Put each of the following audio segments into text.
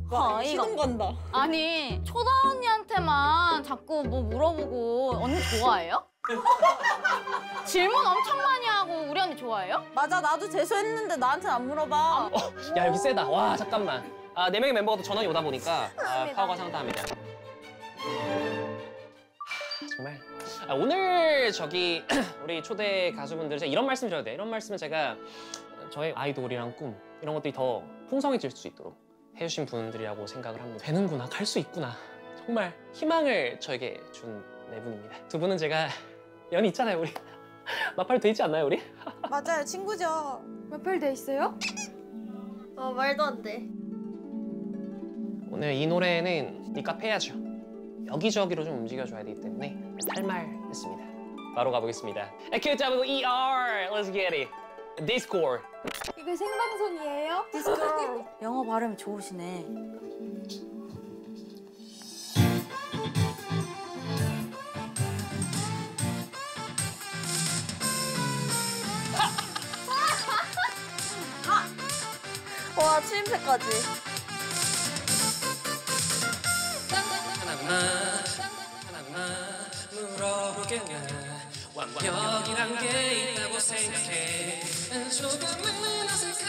와, 시동 건다. 아니, 초다 언니한테만 자꾸 뭐 물어보고 언니 좋아해요? 질문 엄청 많이 하고 우리 언니 좋아해요? 맞아, 나도 재수했는데 나한테는 안 물어봐. 야, 여기 세다. 와, 잠깐만. 아, 4명의 멤버가 또 전원이 오다 보니까 파워가 상당합니다. 정말. 오늘 저기 우리 초대 가수분들 제가 이런 말씀 드려야 돼요. 이런 말씀은 제가 저의 아이돌이랑 꿈 이런 것들이 더 풍성해질 수 있도록 해주신 분들이라고 생각을 합니다. 되는구나, 갈 수 있구나. 정말 희망을 저에게 준 네 분입니다. 두 분은 제가 연이 있잖아요, 우리. 마팔 돼 있지 않나요, 우리? 맞아요, 친구죠. 몇팔 돼 있어요? 말도 안 돼. 오늘 이 노래는 니값 해야죠. 여기저기로 좀 움직여줘야 되기 때문에 탈말했습니다. 바로 가보겠습니다. QWER, let's get it. Discord. 이거 생방송이에요? 영어 발음이 좋으시네. 와, 추임새까지. 하나만 물어볼게. 완벽이란 게 있다고 생각해. 조금은 어색한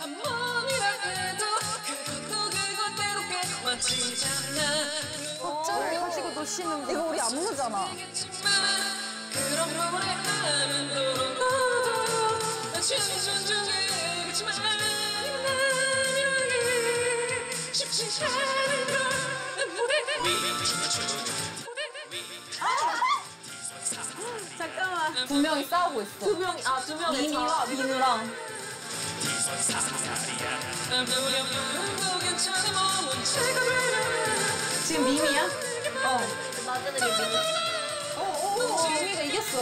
한 번이라 해도 그것대로 꽤 많지잖아. 걱정을 가지고 노시는 거. 이거 우리 안무잖아. 그런 노래하면 너도 존중해야겠지만 쉽지 않은 걸 무대 잠깐만. 두 명이 싸우고 있어. 두 명의 미미와 민우랑. 지금 미미야? 맞은 게 누구? 미미가 이겼어.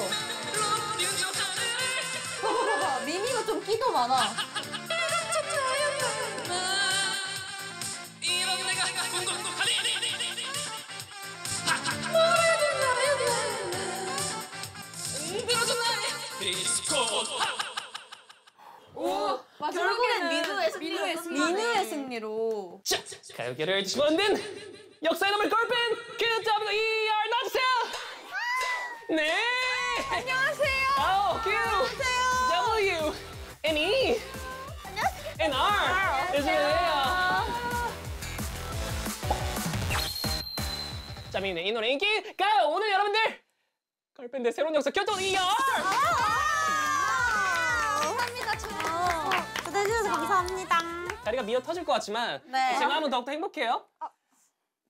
봐봐, 미미가 좀 끼도 많아. 오, 결국엔 민우의 승리. 승리로. 자, 가요계를 뒤집어놓는 역사의 남을 걸밴 QWER 나주세요. 네. 안녕하세요. Q W and E and R. 안녕하세요. 자, 미네 이 노래 인기 가요. 오늘 여러분들 걸밴드의 새로운 역사 QWER. 초대해주셔서 감사합니다. 다리가 미어 터질 것 같지만 네. 제가 하면 더욱더 행복해요.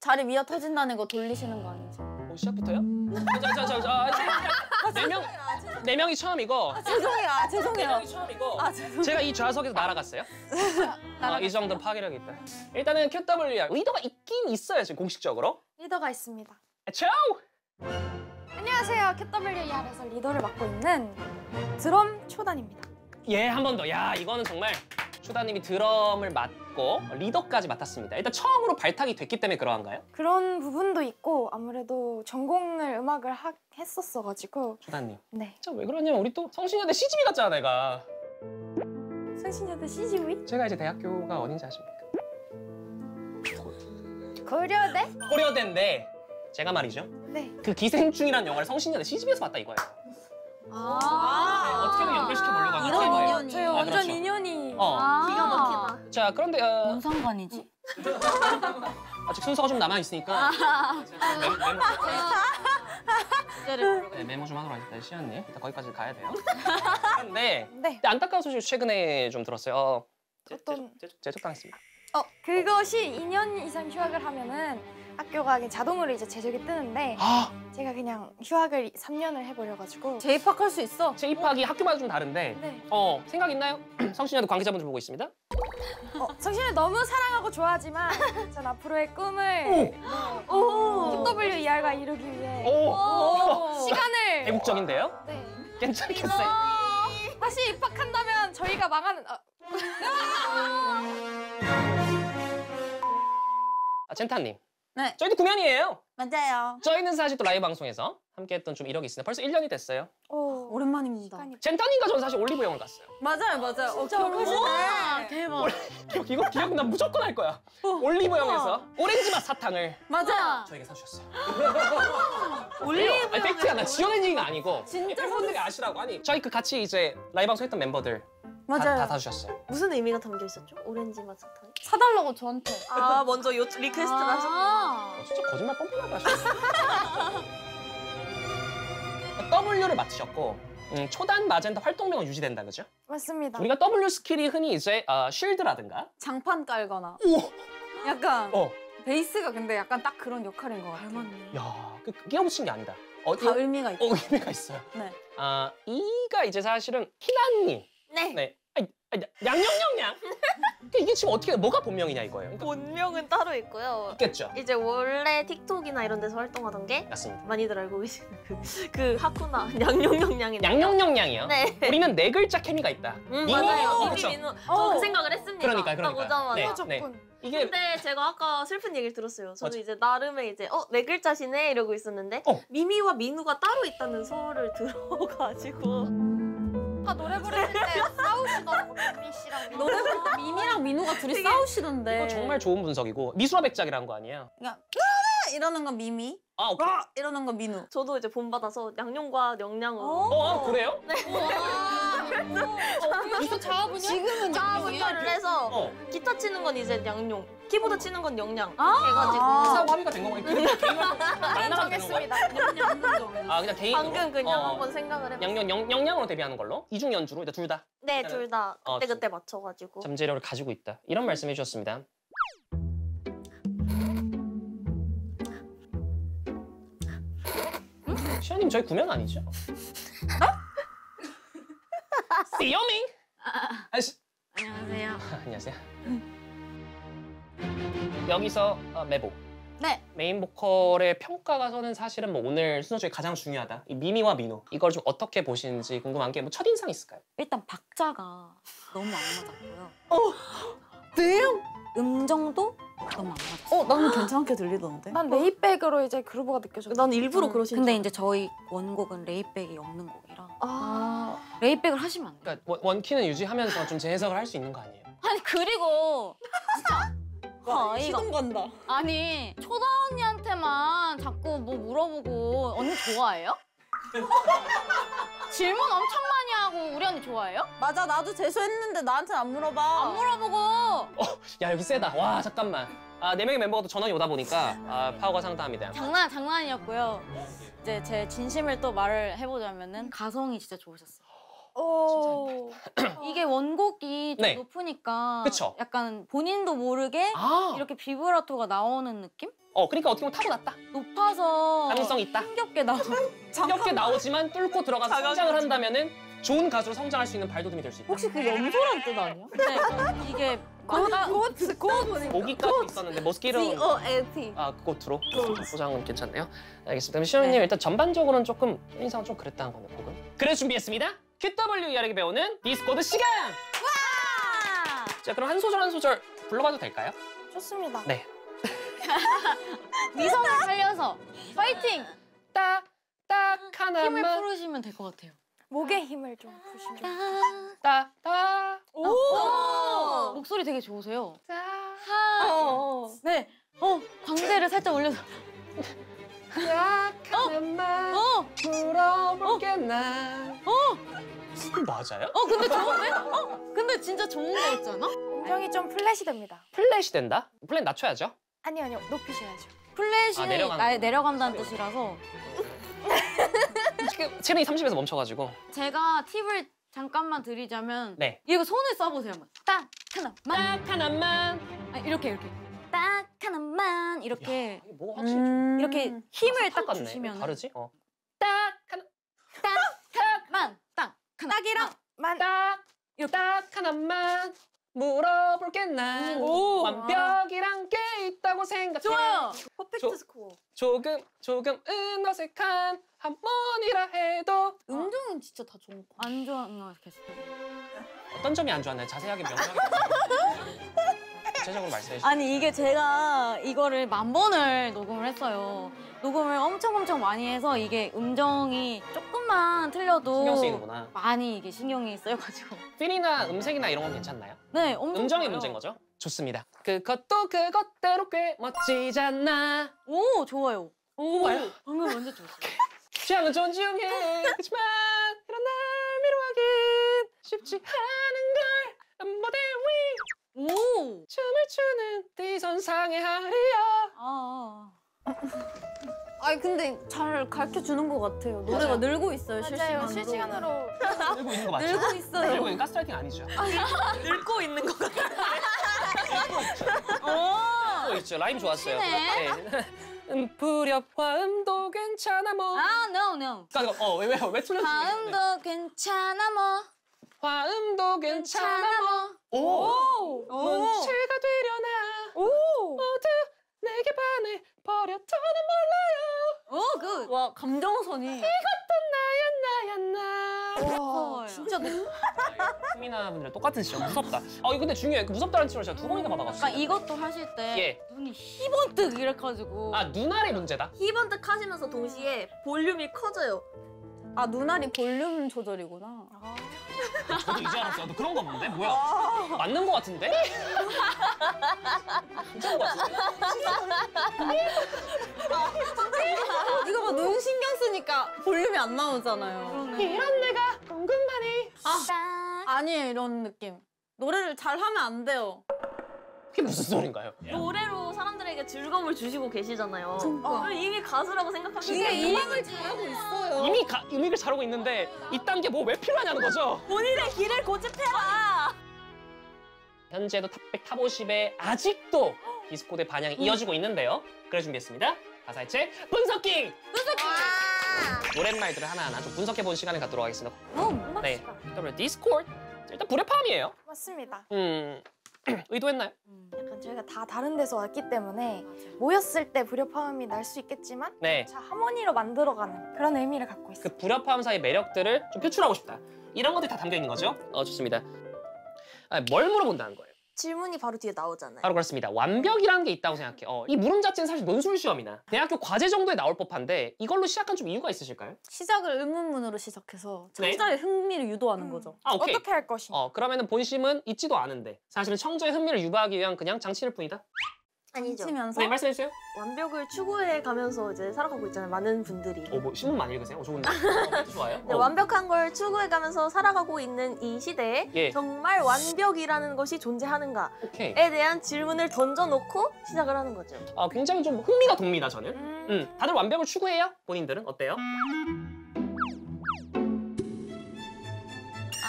자리 미어 터진다는 거 돌리시는 거 아니죠? 시작부터요? 네 명이 처음이고. 죄송해요. 네 명이 처음이고. 죄송해요. 제가 이 좌석에서 날아갔어요. 이 정도 파괴력이 있다. 일단은 QWER 리더가 있긴 있어요, 지금 공식적으로. 리더가 있습니다. 초! 안녕하세요. QWER에서 리더를 맡고 있는 드럼 초단입니다. 예, 한 번 더. 야, 이거는 정말 초다님이 드럼을 맡고 리더까지 맡았습니다. 일단 처음으로 발탁이 됐기 때문에 그러한가요? 그런 부분도 있고 아무래도 전공을 음악을 했었어가지고. 초다님. 네. 진짜 왜 그러냐면 우리 또 성신여대 CGV 갔잖아, 내가. 성신여대 CGV? 제가 이제 대학교가 어딘지 아십니까? 고려대? 고려대인데 제가 말이죠. 네. 그 기생충이라는 영화를 성신여대 CGV에서 봤다 이거예요. 어떻게든 연결시켜 보려고 하는 이런 거예요. 인연이. 저희 완전 그렇죠. 인연이. 기가 막히다. 자, 그런데 뭔 상관이지? 아직 순서가 좀 남아 있으니까 메모 좀 하도록 하겠습니다. 시연님, 일단 거기까지 가야 돼요. 그런데 네. 안타까운 소식 최근에 좀 들었어요. 어떤? 제적당했습니다. 그것이 2년 이상 휴학을 하면은 학교가 그냥 자동으로 이제 제적이 뜨는데 제가 그냥 휴학을 3년을 해버려가지고. 재입학할 수 있어. 제 입학이 학교마다 좀 다른데 네. 생각 있나요? 성신여대 관계자분들 보고 있습니다. 성신을 너무 사랑하고 좋아하지만 전 앞으로의 꿈을 QWER가 이루기 위해 시간을. 대국적인데요? 네. 괜찮겠어요? 다시 입학한다면 저희가 망하는. 젠타님. 네. 저희도 9년이에요. 맞아요. 저희는 사실 또 라이브 방송에서 함께했던 좀 이력이 있습니다. 벌써 1년이 됐어요. 오, 오랜만입니다. 시간이 젠타님과 저는 사실 올리브영을 갔어요. 맞아요. 우와, 대박. 이거 기억 난 무조건 할 거야. 올리브영에서 오렌지 맛 사탕을 맞아. 저에게 사주셨어요. 올리브영. 아니, 팩트야. 나 지어낸 얘기가 아니고 진짜 팬분들이 아시라고. 아니 저희 그 같이 이제 라이브 방송 했던 멤버들 다 사주셨어요. 무슨 의미가 담겨 있었죠? 오렌지 맛 사탕. 사달라고 저한테. 아 먼저 리퀘스트를 하셨구나. 진짜 거짓말 뻔뻔하게 하셨어요. W를 맡으셨고 초단 마젠타 활동명은 유지된다, 그죠? 맞습니다. 우리가 W 스킬이 흔히 이제 쉴드라든가 장판 깔거나. 오! 약간 어. 베이스가 근데 약간 딱 그런 역할인 것 같아요. 야, 끼워 붙인 게 아니다. 다 의미가 있고. 의미가 있어요. 네. 이가 이제 사실은 희나님. 네. 네. 양양양양. 이게 지금 어떻게 뭐가 본명이냐 이거예요. 그러니까 본명은 따로 있고요. 있겠죠. 이제 원래 틱톡이나 이런 데서 활동하던 게 맞습니다. 많이들 알고 계시는 그 하쿠나 양용영양이 양양양양이요. 네. 우리는 네 글자 케미가 있다. 맞아요. 그쵸? 이미 민우 저그 생각을 했습니다. 그러니까요. 딱 오자마자. 네, 무조건. 네. 이게 근데 제가 아까 슬픈 얘기를 들었어요. 저는 맞아. 이제 나름의 이제 네 글자시네 이러고 있었는데 미미와 민우가 따로 있다는 소를 들어가지고 다 노래 부르실 때 싸우시더라고 미미 씨랑 민우. 노래 부를 때 미미랑 민우가 둘이 싸우시던데. 이거 정말 좋은 분석이고 미수와 백작이라는 거 아니에요? 그냥 이러는 건 미미, 아, 오케이. 이러는 건 민우. 저도 이제 본받아서 양용과 영양으로 그래요? 무슨 자아분야? 지금은 분별을 해서 어. 기타 치는 건 이제 양용, 키보드 치는 건 영양 아. 사업 합의가 된 건가요? 개인 만나면 되는 거예요? 그냥 개인으로? 방금 그냥 한번 생각을 해봤어요. 영양으로 데뷔하는 걸로? 이중 연주로 일단 둘 다 네, 둘 다 어, 그때 맞춰가지고. 잠재력을 가지고 있다. 이런 말씀해 주셨습니다. 시아님 저희 구면 아니죠? 시오밍! 안녕하세요. 안녕하세요. 여기서 메보. 네. 메인 보컬의 평가가 저는 사실은 뭐 오늘 순서 중에 가장 중요하다. 이 미미와 민우 이걸 좀 어떻게 보시는지 궁금한 게 뭐 첫인상 있을까요? 일단 박자가 너무 안 맞았고요. 왜요? 음정도 너무 안 맞았어요. 나는 괜찮게 들리던데. 난 레이백으로 이제 그루브가 느껴졌어. 난 일부러 그러시는 근데 줄 이제 저희 원곡은 레이백이 없는 곡이라 아, 레이백을 하시면 안 돼요. 그러니까 원키는 유지하면서 좀 재해석을 할 수 있는 거 아니에요? 아니 그리고 진짜 이거 간다. 아니 초다 언니한테만 자꾸 뭐 물어보고 언니 좋아해요? 질문 엄청 많이 하고 우리 언니 좋아해요? 맞아, 나도 재수했는데 나한테 안 물어봐. 안 물어보고 야 여기 세다. 와 잠깐만. 네 명의 멤버가 또 전원이 오다 보니까 파워가 상당합니다. 장난이었고요. 이제 제 진심을 또 말을 해보자면은 가성이 진짜 좋으셨어요. 오. 이게 원곡이 좀 네. 높으니까 그쵸. 약간 본인도 모르게 이렇게 비브라토가 나오는 느낌? 그러니까 어떻게 보면 타고났다. 높아서 가능성이 있다. 힘겹게 나오는 힘겹게 나오지만 뚫고 들어가서 성장을 한다면은 좋은 가수로 성장할 수 있는 발돋움이 될 수 있다. 혹시 그 염소란 뜻 아니야? 네, 이게 맞다. 모기까지 있었는데 머스키로 COLT. 그것으로 포장은 괜찮네요. 알겠습니다. 그럼 시원님 일단 전반적으로는 조금 인상은 좀 그랬다는 거네 혹은. 그래서 준비했습니다. QWER에게 배우는 디스코드 시간. 자 그럼 한 소절 불러봐도 될까요? 좋습니다. 네. 미성을 살려서 파이팅! 딱 힘을 하나만 풀으시면 될 것 같아요. 목에 힘을 좀 주시면. 딱 오! 목소리 되게 좋으세요. 네. 광대를 살짝 올려서. 하나만 물어볼게 난. 맞아요? 근데 좋은데? 근데 진짜 좋은 거 있잖아? 음정이 좀 플랫이 됩니다. 플랫이 된다? 플랫 낮춰야죠. 아니요, 높이셔야죠. 플랫이 내려간다. 내려간다는 뜻이라서 지금 체력이 30에서 멈춰가지고. 제가 팁을 잠깐만 드리자면 네. 이거 손을 써보세요. 딱 하나만. 딱 하나만. 이렇게. 딱 하나만 이렇게 이게 뭐가 확실히 좀 이렇게 힘을 딱 같네. 주시면 다르지? 딱 하나만 딱 하나. 딱이랑 딱 하나만 물어볼게 난. 완벽이란 게 있다고 생각해. 좋아요. 퍼펙트 스코어. 조금 어색한 한 번이라 해도. 음정은 진짜 다 좋은 거. 안 좋아하겠어요. 어떤 점이 안 좋았나요? 자세하게 명확하게 구체적으로 말씀해 주세요. 아니 이게 제가 이거를 10,000번을 녹음을 했어요. 녹음을 엄청 많이 해서 이게 음정이 조금만 틀려도 신경 쓰이는구나. 많이 이게 신경이 쓰여가지고. 필이나 음색이나 이런 건 괜찮나요? 네, 엄청 음정이 좋아요. 문제인 거죠? 좋습니다. 그것도 그것대로 꽤 멋지잖아. 오, 좋아요. 오, 좋아요. 방금 완전 좋았어요. 취향은 존중해. 그렇지만 이런 날 위로하긴 쉽지 않은 걸 무대 위 오! 춤을 추는 네 손상의 하리야. 아니 근데 잘 가르쳐 주는 것 같아요. 노래가 맞아요. 늘고 있어요. 맞아요. 실시간으로. 실시간으로. 늘고 있는 거 맞죠? 늘고 있어요. 늘고 있는 가스라이팅 아니죠? 늙고 있는 것 같아. 늘고 있죠. 라임 좋았어요. 네. 불협 화음도 괜찮아 뭐. 아, no. 왜 틀렸지? 다음도 괜찮아 뭐. 화음도 괜찮아 뭐. 오! 문체가 되려나. 모두 내게 반해 버렸더는 몰라요. 오, 굿. 와 감정선이. 나야 나. 와, 진짜 수미나 분들 똑같으시죠? 무섭다. 이거 근데 중요해. 그 무섭다는 치료를 제가 2번이나 받아봤어요. 그러니까 이것도 하실 때 예. 눈이 희번뜩 이래가지고. 아 눈알의 문제다. 희번뜩 하시면서 동시에 볼륨이 커져요. 아 눈알이 볼륨 조절이구나. 저도 이제 알았어요. 너 그런 거 없는데? 뭐야? 맞는 거 같은데? 괜찮은 거 같은데? 이거 봐 눈 신경 쓰니까 볼륨이 안 나오잖아요. 이런 내가 궁금하니. 아니에요 이런 느낌. 노래를 잘 하면 안 돼요. 그게 무슨 소린가요? 노래로 사람들에게 즐거움을 주시고 계시잖아요. 그러니까. 이미 가수라고 생각하시는 이게 거예요. 이행을 잘하고 있어요. 이미 음익을 잘하고 있는데 이딴 게 뭐 왜 필요하냐는 거죠? 본인의 길을 고집해라. 현재도 탑100, 탑50에 아직도 디스코드의 반향이 이어지고 있는데요. 그래 준비했습니다. 가사의 책 분석킹! 노랫말들을 하나하나 좀 분석해보는 시간을 갖도록 하겠습니다. 네, 그러면 디스코드 일단 불협화음이에요. 맞습니다. 의도했나요? 약간 저희가 다 다른 데서 왔기 때문에 모였을 때 불협화음이 날 수 있겠지만 네, 자 하모니로 만들어가는 그런 의미를 갖고 있어요. 그 불협화음 사이의 매력들을 좀 표출하고 싶다. 이런 것들이 다 담겨 있는 거죠? 좋습니다. 뭘 물어본다는 거예요? 질문이 바로 뒤에 나오잖아요. 바로 그렇습니다. 완벽이라는 게 있다고 생각해요. 이 물음 자체는 사실 논술 시험이나 대학교 과제 정도에 나올 법한데 이걸로 시작한 좀 이유가 있으실까요? 시작을 의문문으로 시작해서 네. 청자의 흥미를 유도하는 거죠. 오케이. 어떻게 할 것인가? 그러면은 본심은 있지도 않은데 사실은 청자의 흥미를 유발하기 위한 그냥 장치일 뿐이다? 아니죠. 치면서 네, 말씀해주세요. 완벽을 추구해 가면서 이제 살아가고 있잖아요. 많은 분들이. 뭐 신문 많이 읽으세요? 좋은데? 좋아요. 네, 완벽한 걸 추구해 가면서 살아가고 있는 이 시대에 예. 정말 완벽이라는 것이 존재하는가에 오케이. 대한 질문을 던져놓고 시작을 하는 거죠. 굉장히 좀 흥미가 돕니다, 저는. 다들 완벽을 추구해요? 본인들은 어때요?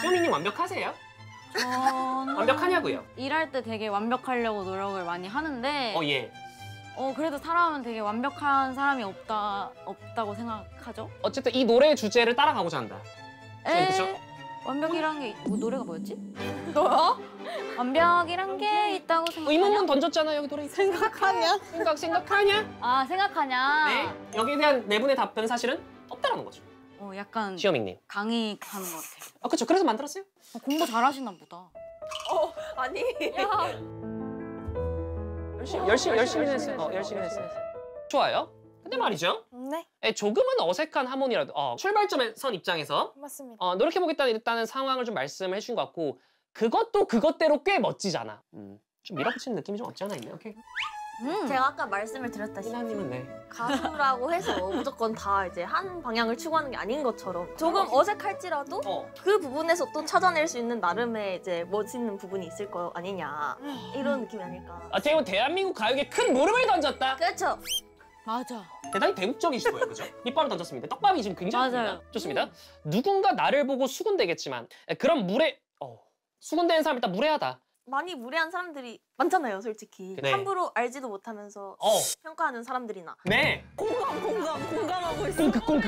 쇼미님 완벽하세요? 저는 완벽하냐고요? 일할 때 되게 완벽하려고 노력을 많이 하는데 예. 그래도 사람은 되게 완벽한 사람이 없다고 생각하죠? 어쨌든 이 노래의 주제를 따라가고자 한다. 그렇죠? 완벽이란 게 노래가 뭐였지? 뭐야? 완벽이란 게 있다고 생각하냐? 의문문 던졌잖아요, 여기 노래. 생각하냐? 생각하냐? 아, 생각하냐? 네. 여기에 대한 네 분의 답변은 사실은 없다라는 거죠. 약간 시어밍님. 강의하는 것 같아요. 그렇죠. 그래서 만들었어요. 공부 잘하시나 보다. 아니. 열심히 했어요. 열심히 했어요. 좋아요. 근데 말이죠. 네, 조금은 어색한 하모니라도 출발점에 선 입장에서 맞습니다. 노력해보겠다는 상황을 좀 말씀해 주신 것 같고 그것도 그것대로 꽤 멋지잖아. 좀 밀어붙이는 느낌이 좀 없지 않아 있네. 오케이. 제가 아까 말씀을 드렸다시피 희나님은 네. 가수라고 해서 무조건 다 이제 한 방향을 추구하는 게 아닌 것처럼 조금 어색할지라도 그 부분에서 또 찾아낼 수 있는 나름의 이제 멋있는 부분이 있을 거 아니냐 이런 느낌이 아닐까. 어떻게 보면 대한민국 가요계 큰 물음을 던졌다. 그렇죠. 맞아. 대단히 대국적이실 거예요, 그죠? 밑밥을 던졌습니다. 떡밥이 지금 굉장히 맞아요. 큽니다. 좋습니다. 누군가 나를 보고 수군대겠지만 그런 수군대는 사람 일단 무례하다. 많이 무례한 사람들이 많잖아요, 솔직히. 네. 함부로 알지도 못하면서 평가하는 사람들이나 네. 공감하고 있어. 꽁.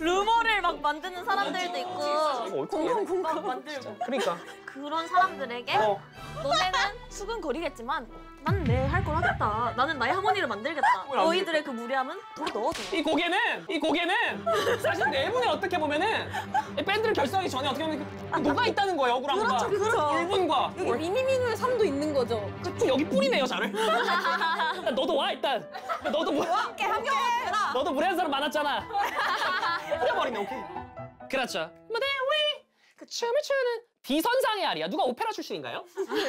루머를 막 만드는 사람들도 있고 공감 만들고 그러니까. 그런 사람들에게 너네는 수근거리겠지만 난 내 할 걸 하겠다. 무례하다. 나는 나의 하모니를 만들겠다. 뭘 안 너희들의 그 무례함은 우리 넣어줘. 이 곡에는 사실 내분에 어떻게 보면은 이 밴드를 결성하기 전에 어떻게 보면 녹아 있다는 거예요, 억울함과. 그렇죠. 울분과. 여기 미니민우의 삶도 있는 거죠. 여기 뿌리네요, 저를. 야, 너도 와, 일단. 야, 너도 함께 해라. 너도 무례한 사람 많았잖아. 뿌려버리네, 오케이. 그렇죠. 무대 위! 그 춤을 추는 비선상의 아리아. 누가 오페라 출신인가요?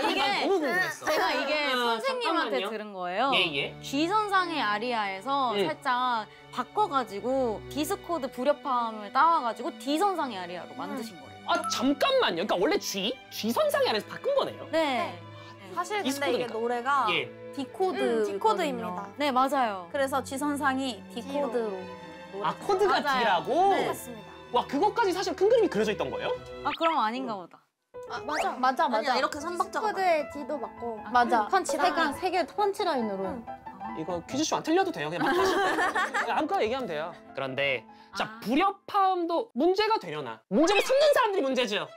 이게 난 너무 궁금했어. 제가 이게 아, 선생님한테 잠깐만요. 들은 거예요. 예, 예. G선상의 아리아에서 살짝 바꿔가지고 디스코드 불협화음을 따와가지고 D선상의 아리아로 만드신 거예요. 아, 잠깐만요. 그러니까 원래 G선상의 아리아에서 바꾼 거네요. 네. 사실 근데 디스코드니까. 이게 노래가 예. 디코드 디코드입니다. 네, 맞아요. 그래서 G선상이 디코드로 노래. 아, 코드가 맞아요. D라고? 네. 맞습니다. 와, 그것까지 사실 큰 그림이 그려져 있던 거예요? 아, 그럼 아닌가 보다. 맞아. 아니야 이렇게 삼박자가. 코드에 D도 맞고. 맞아. 펀치라인. 세개 펀치라인으로. 이거 퀴즈쇼 안 틀려도 돼요. 그냥 막 하시고. 아무거나 얘기하면 돼요. 그런데 자, 불협화음도 문제가 되려나? 문제를 삼는 사람들이 문제죠.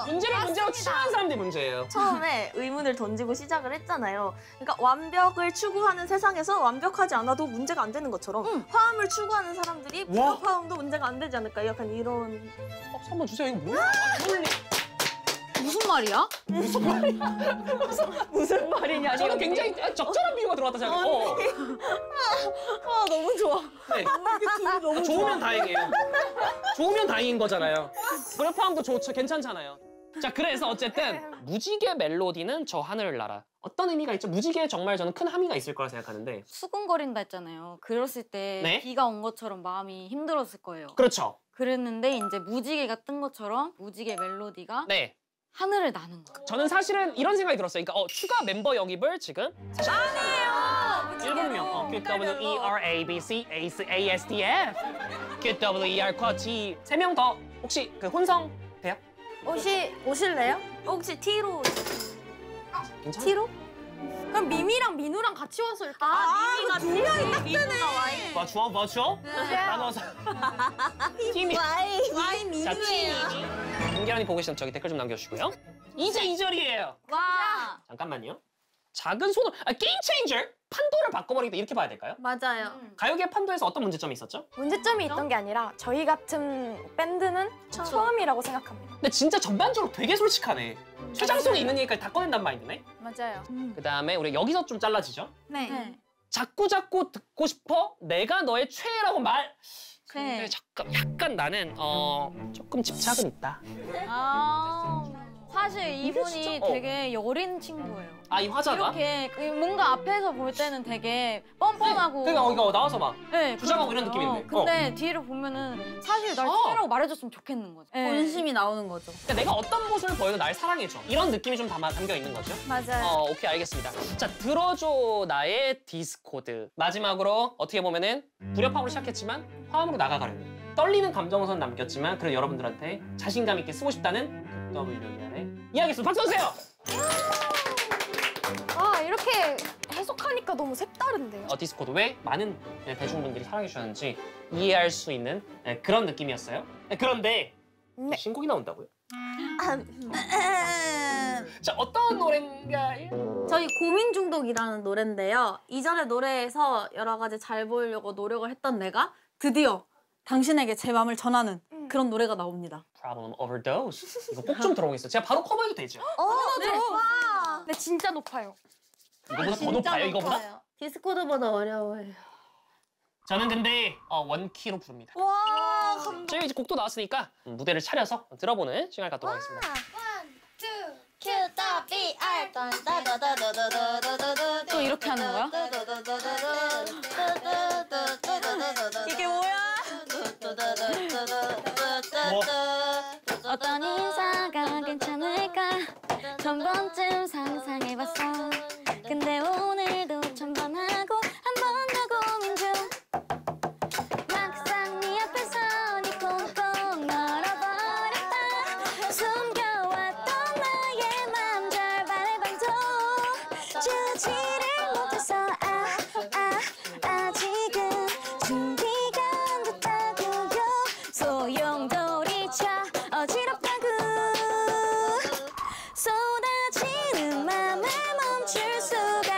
문제를 문제로 치는 사람들이 문제예요. 처음에 의문을 던지고 시작을 했잖아요. 그러니까 완벽을 추구하는 세상에서 완벽하지 않아도 문제가 안 되는 것처럼 화음을 추구하는 사람들이 와. 불협화음도 문제가 안 되지 않을까? 약간 이런. 박수 한번 주세요. 이거 뭐야? 무슨 말이야? 무슨 말이냐? 저는 굉장히 적절한 비유가 들어왔다 생각해요. 아 너무 좋아. 네. 좋으면 다행이에요. 좋으면 다행인 거잖아요. 불협화음도 좋죠. 괜찮잖아요. 자, 그래서 어쨌든 무지개 멜로디는 저 하늘을 날아. 어떤 의미가 있죠? 무지개에 정말 저는 큰 함의가 있을 거라 생각하는데. 수근거린다 했잖아요. 그랬을 때 네? 비가 온 것처럼 마음이 힘들었을 거예요. 그렇죠. 그랬는데 이제 무지개가 뜬 것처럼 무지개 멜로디가 네. 하늘을 나는 거예요. 저는 사실은 이런 생각이 들었어요. 그러니까 추가 멤버 영입을 지금 사실 일곱 명. QWERABCASDF QWER G 3명 더 혹시 그 혼성 돼요? 오실래요? 혹시 T로 괜찮아요? T로? 그럼 미미랑 민우랑 같이 와서 이렇게. 미미가 두 명이 딱 뜨네. 맞춰? 나눠서 팀이 와이 자, 팀이 김계란이 보고 계시면 저기 댓글 좀 남겨주시고요. 이제 2절이에요. 와. 잠깐만요. 작은 손을 게임 체인저 판도를 바꿔버리겠다 이렇게 봐야 될까요? 맞아요. 가요계 판도에서 어떤 문제점이 있었죠? 문제점이 있던 게 아니라 저희 같은 밴드는 처음이라고 생각합니다. 근데 진짜 전반적으로 되게 솔직하네. 최장선에 있는 얘기까지 다 꺼낸단 마인드네. 맞아요. 그 다음에 우리 여기서 좀 잘라지죠. 네. 네. 자꾸 듣고 싶어 내가 너의 최애라고 말. 근데 네. 잠깐 약간 나는 조금 집착은 있다. 아. 사실 이분이 진짜- 되게 여린 친구예요. 아, 이 화자가? 이렇게 뭔가 앞에서 볼 때는 되게 뻔뻔하고 그러니까 이거 나와서 봐. 네, 주장하고 이런 그러거든요. 느낌인데. 근데 뒤를 보면은 사실 날 최애라고 말해줬으면 좋겠는 거죠. 네. 본심이 나오는 거죠. 그러니까 내가 어떤 모습을 보여도 날 사랑해줘. 이런 느낌이 좀 담겨 있는 거죠. 맞아요. 오케이, 알겠습니다. 자, 들어줘 나의 디스코드. 마지막으로 어떻게 보면은 불협화음으로 시작했지만 화음으로 나가가려는. 떨리는 감정선 남겼지만 그래도 여러분들한테 자신감 있게 쓰고 싶다는 WER의 이야기였습니다. 박수 주세요! 아 이렇게 해석하니까 너무 색다른데요? 디스코드 왜 많은 대중분들이 사랑해 주셨는지 이해할 수 있는 그런 느낌이었어요. 그런데 네. 신곡이 나온다고요? 자, 어떤 노래인가요? 저희 고민 중독이라는 노래인데요. 이전의 노래에서 여러 가지 잘 보이려고 노력을 했던 내가 드디어 당신에게 제 마음을 전하는 그런 노래가 나옵니다. Problem Overdose. 이거 꼭 좀 들어보고 있어요. 제가 바로 커버해도 되죠? 네. 네 진짜 높아요. 이거보다 더 높아요, 이거보다? 디스코드보다 어려워요. 저는 근데 원키로 부릅니다. 와 저희 이제 곡도 나왔으니까 무대를 차려서 들어보는 시간을 갖도록 하겠습니다. 또 이렇게 하는 거야? 이게 뭐야? 어떤 인사가 괜찮을까 천 번쯤 상상해봤어. 근데 오늘도 천번하고 한 번 더 고민 중. 막상 네 앞에서 네 꽁꽁 얼어버렸다. 숨겨왔던 나의 맘 절반의 반도 주지를 못해서 아직은 준비가 안 됐다고요. 소용돌이쳐 어지럽다고. 쏟아지는 맘을 멈출 수가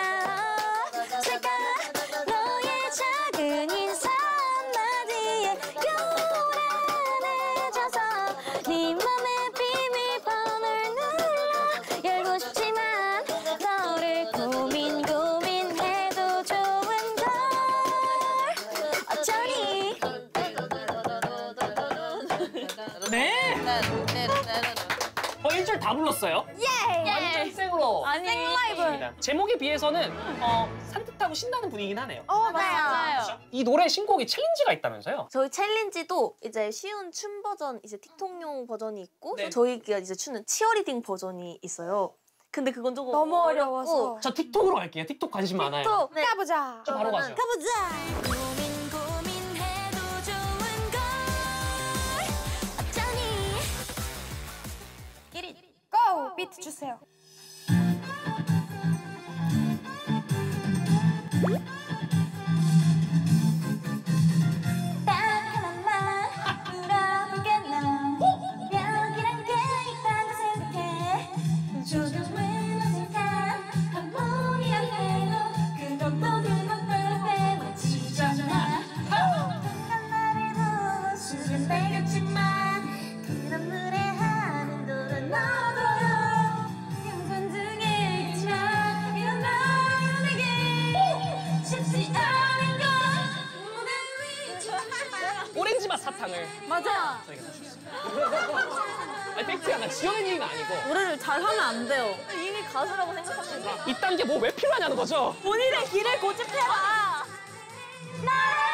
다 불렀어요. 예! 완전 생으로. 아니 좋습니다. 제목에 비해서는 산뜻하고 신나는 분위기긴 하네요. 맞아요. 이 노래 신곡이 챌린지가 있다면서요? 저희 챌린지도 이제 쉬운 춤 버전, 이제 틱톡용 버전이 있고 네. 저희가 이제 추는 치어리딩 버전이 있어요. 근데 그건 조금 너무 어려워서. 저 틱톡으로 갈게요. 틱톡 관심 많아요. 틱톡 네. 가보자. 저 바로 가죠. 가보자. 고민해도 좋은 걸 어쩌니. 고! 비트 주세요. 딱 하나만 물어볼게 넌 명이란 게 있다고 생각해 조금은 어색한 한번이라 해도 그것도 빼먹지잖아 한 나를 보고 수면 내렸지만 그런 노래하는 노래 너도 영상 중에 있지만 이런 날 내게 쉽지 않은 건 오렌지맛 사탕을 맞아. 저희가 사줬어요. 아니 팩트야. 나 지어낸 얘기가 아니고 노래를 잘 하면 안 돼요. 이미 가수라고 생각합니다. 이딴 게 뭐 왜 필요하냐는 거죠? 본인의 길을 고집해라. 나를